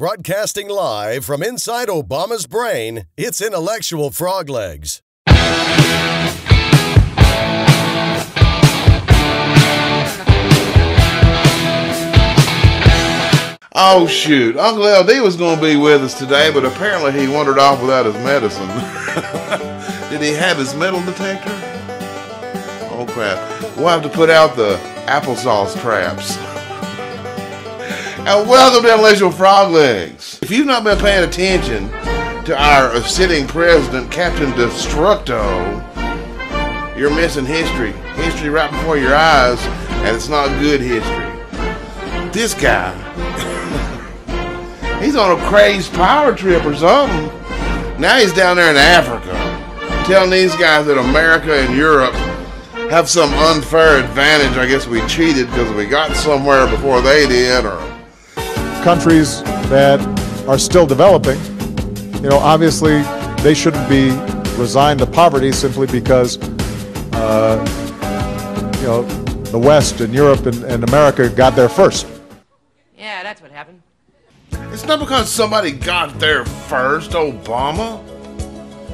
Broadcasting live from inside Obama's brain, it's Intellectual Frog Legs. Oh shoot, Uncle LD was going to be with us today, but apparently he wandered off without his medicine. Did he have his metal detector? Oh crap, we'll have to put out the applesauce traps. And welcome to Intellectual Frog Legs. If you've not been paying attention to our sitting president, Captain Destructo, you're missing history. History right before your eyes, and it's not good history. This guy, he's on a crazed power trip or something. Now he's down there in Africa, telling these guys that America and Europe have some unfair advantage. I guess we cheated because we got somewhere before they did, or countries that are still developing, obviously they shouldn't be resigned to poverty simply because, the West and Europe and America got there first. Yeah, that's what happened. It's not because somebody got there first, Obama.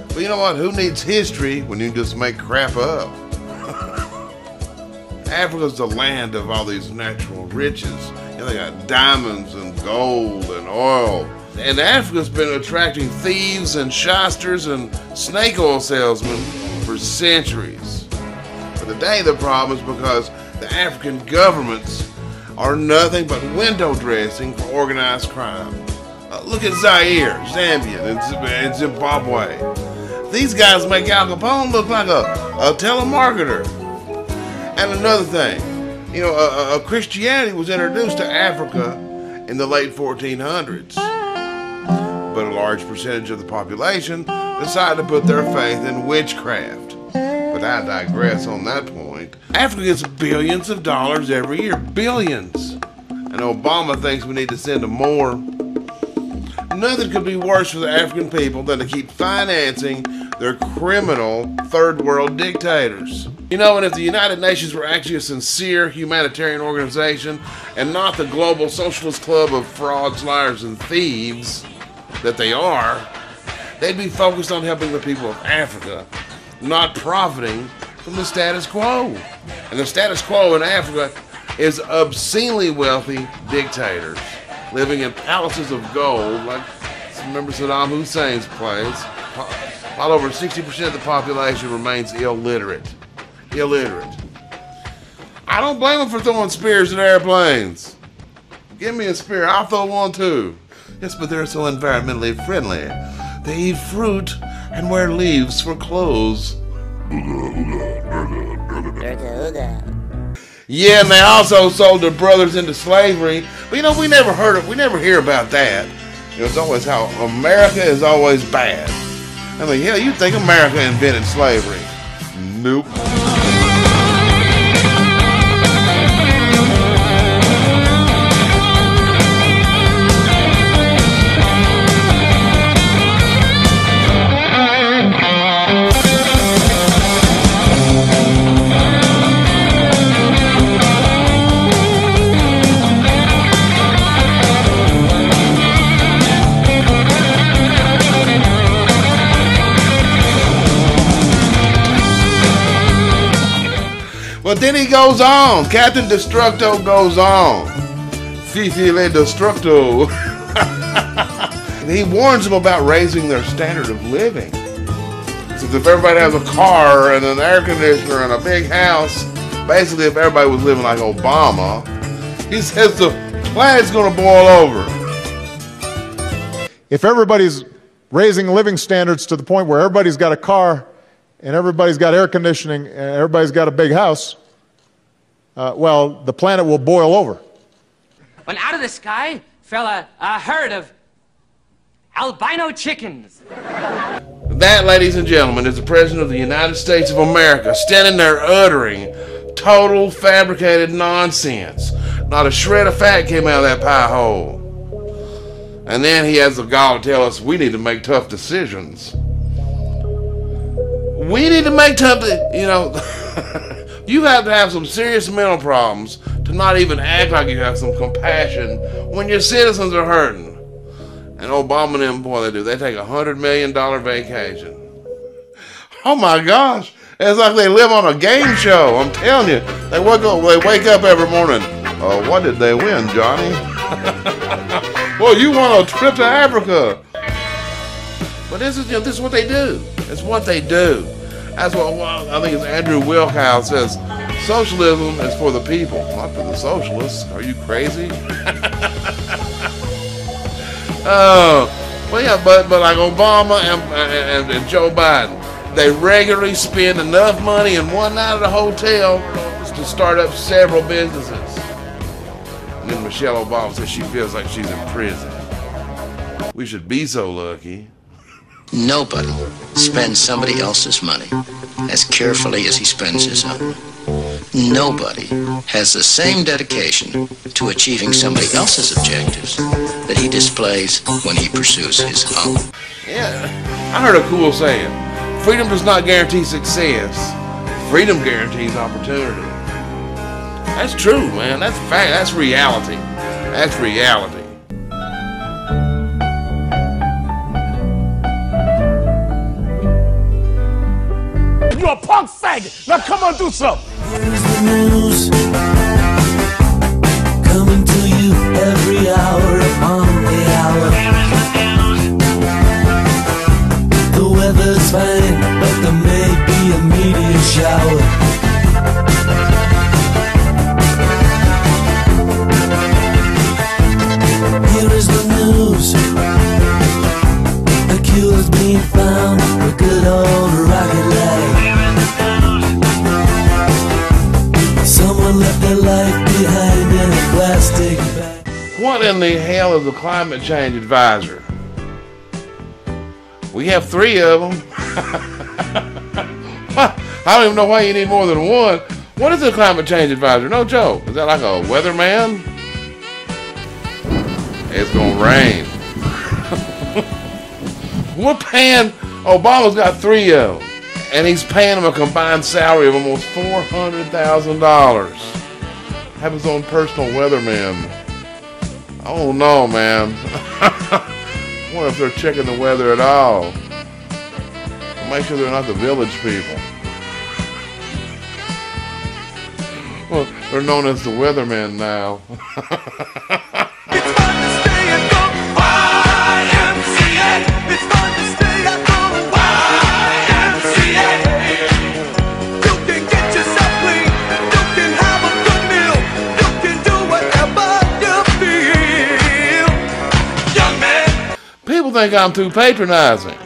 But you know what? Who needs history when you just make crap up? Africa's the land of all these natural riches. They got diamonds and gold and oil. And Africa's been attracting thieves and shysters and snake oil salesmen for centuries. But today the problem is because the African governments are nothing but window dressing for organized crime. Look at Zaire, Zambia, and Zimbabwe. These guys make Al Capone look like a telemarketer. And another thing, Christianity was introduced to Africa in the late 1400s. But a large percentage of the population decided to put their faith in witchcraft. But I digress on that point. Africa gets billions of dollars every year. Billions. And Obama thinks we need to send them more. Nothing could be worse for the African people than to keep financing their criminal third world dictators. And if the United Nations were actually a sincere humanitarian organization and not the global socialist club of frauds, liars, and thieves that they are, they'd be focused on helping the people of Africa, not profiting from the status quo. And the status quo in Africa is obscenely wealthy dictators living in palaces of gold, like remember Saddam Hussein's place, while over 60% of the population remains illiterate. I don't blame them for throwing spears at airplanes. Give me a spear, I'll throw one too. Yes, but they're so environmentally friendly. They eat fruit and wear leaves for clothes. Yeah, and they also sold their brothers into slavery. But we never hear about that. It's always how America is always bad. I mean, hell, you think America invented slavery? Nope. But then he goes on. Captain Destructo goes on. Fifi le Destructo. He warns them about raising their standard of living. So if everybody has a car and an air conditioner and a big house, basically if everybody was living like Obama, he says the planet's going to boil over. If everybody's raising living standards to the point where everybody's got a car and everybody's got air conditioning, and everybody's got a big house, the planet will boil over. When out of the sky fell a herd of albino chickens. That, ladies and gentlemen, is the President of the United States of America standing there uttering total fabricated nonsense. Not a shred of fat came out of that pie hole. And then he has the gall to tell us we need to make tough decisions. We need to make tough, you have to have some serious mental problems to not even act like you have some compassion when your citizens are hurting. And Obama and them, boy, they do. They take $100 million vacation. Oh my gosh. It's like they live on a game show. I'm telling you. They wake up every morning. What did they win, Johnny? Well, you won a trip to Africa. But this is what they do. It's what they do. That's what I think it's Andrew Wilkow says. Socialism is for the people, not for the socialists. Are you crazy? Well, yeah, but like Obama and Joe Biden, they regularly spend enough money in one night at a hotel to start up several businesses. And then Michelle Obama says she feels like she's in prison. We should be so lucky. Nobody spends somebody else's money as carefully as he spends his own. Nobody has the same dedication to achieving somebody else's objectives that he displays when he pursues his own. Yeah, I heard a cool saying. Freedom does not guarantee success. Freedom guarantees opportunity. That's true, man. That's fact. That's reality. That's reality. You're a punk faggot. Now come on, do something. Here's the news coming to you every hour upon the hour. The weather's fine, but there may be a meteor shower. Here is the news. A cure's being found for good old rocket life. Someone left their life behind in a plastic bag. What in the hell is a climate change advisor? We have 3 of them. I don't even know why you need more than one. What is a climate change advisor? No joke. Is that like a weatherman? It's gonna rain. We're paying, Obama's got 3 of them. And he's paying them a combined salary of almost $400,000. Have his own personal weatherman. Oh no, man. I wonder if they're checking the weather at all. Make sure they're not the village people. Well, they're known as the weathermen now. People think I'm too patronizing.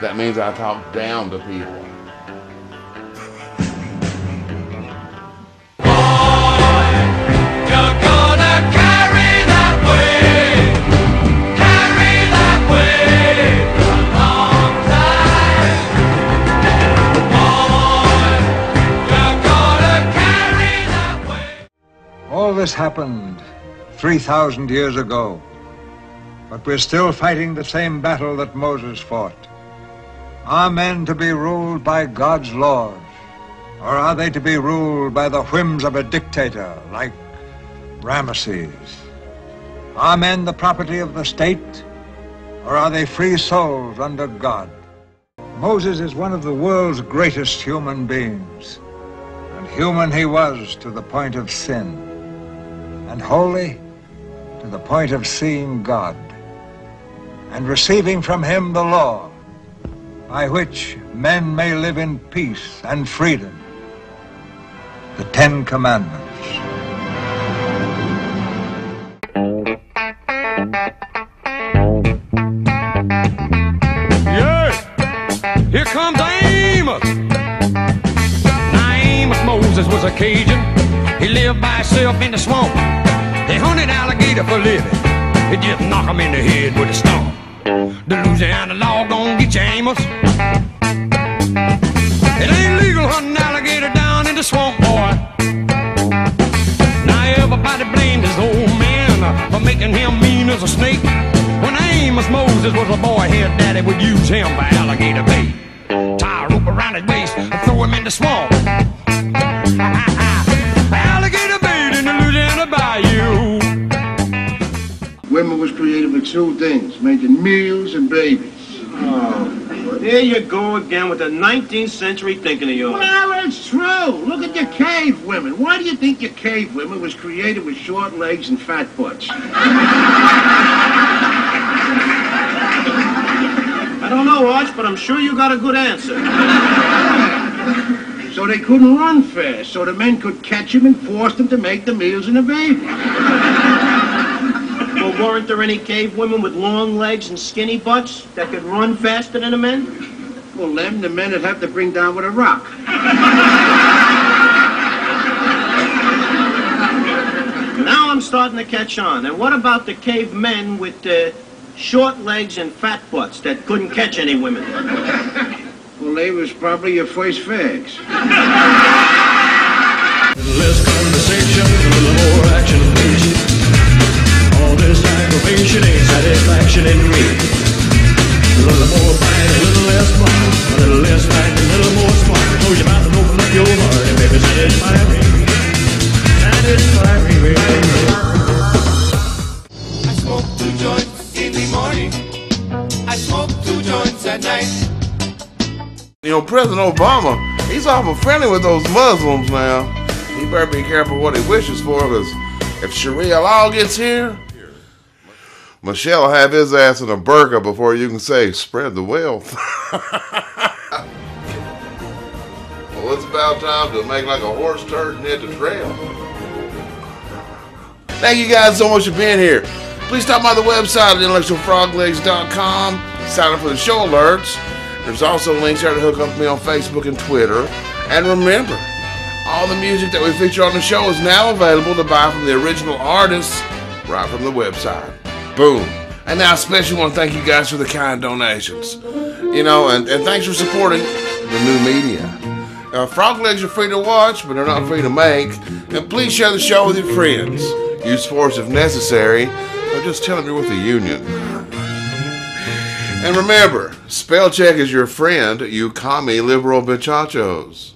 That means I talk down to people. All this happened 3,000 years ago. But we're still fighting the same battle that Moses fought. Are men to be ruled by God's laws, or are they to be ruled by the whims of a dictator like Ramesses? Are men the property of the state, or are they free souls under God? Moses is one of the world's greatest human beings, and human he was to the point of sin, and holy to the point of seeing God, and receiving from him the law, by which men may live in peace and freedom, the 10 Commandments. Yeah, here comes Amos. Now Amos Moses was a Cajun. He lived by himself in the swamp. They hunted alligator for living. They just knock him in the head with a stump. The Louisiana law gon' get you, Amos. It ain't legal hunting alligator down in the swamp, boy. Now everybody blamed his old man for making him mean as a snake. When Amos Moses was a boy, his daddy would use him for alligator bait. Tie a rope around his waist and throw him in the swamp. Alligator bait in the Louisiana bayou. Women was created with two things, making meals and babies. Oh, there you go again with the 19th century thinking of yours. Well, it's true. Look at your cave women. Why do you think your cave women was created with short legs and fat butts? I don't know, Arch, but I'm sure you got a good answer. So they couldn't run fast, so the men could catch them and force them to make the meals and the babies. Well, weren't there any cave women with long legs and skinny butts that could run faster than the men? Well, them, the men would have to bring down with a rock. Now I'm starting to catch on. And what about the cave men with short legs and fat butts that couldn't catch any women? Well, they was probably your first fags. Less conversation, a little more action, please. All this aggravation ain't satisfaction in me. A little more fight, a little less fun. A little less fight, a little more smart. Close your mouth and open up your heart, and baby, satisfy me. Satisfy me, baby. I smoke 2 joints in the morning. I smoke 2 joints at night. You know, President Obama, he's awful friendly with those Muslims now. He better be careful what he wishes for, because if Sharia law gets here, Michelle will have his ass in a burqa before you can say, spread the wealth. Well, it's about time to make like a horse turd and hit the trail. Thank you guys so much for being here. Please stop by the website at intellectualfroglegs.com. Sign up for the show alerts. There's also links there to hook up with me on Facebook and Twitter. And remember, all the music that we feature on the show is now available to buy from the original artists right from the website. Boom. And now I especially want to thank you guys for the kind donations. You know, and thanks for supporting the new media. Frog Legs are free to watch, but they're not free to make. And please share the show with your friends. Use force if necessary, or just tell them you're with the union. And remember, spell check is your friend, you commie liberal bichachos.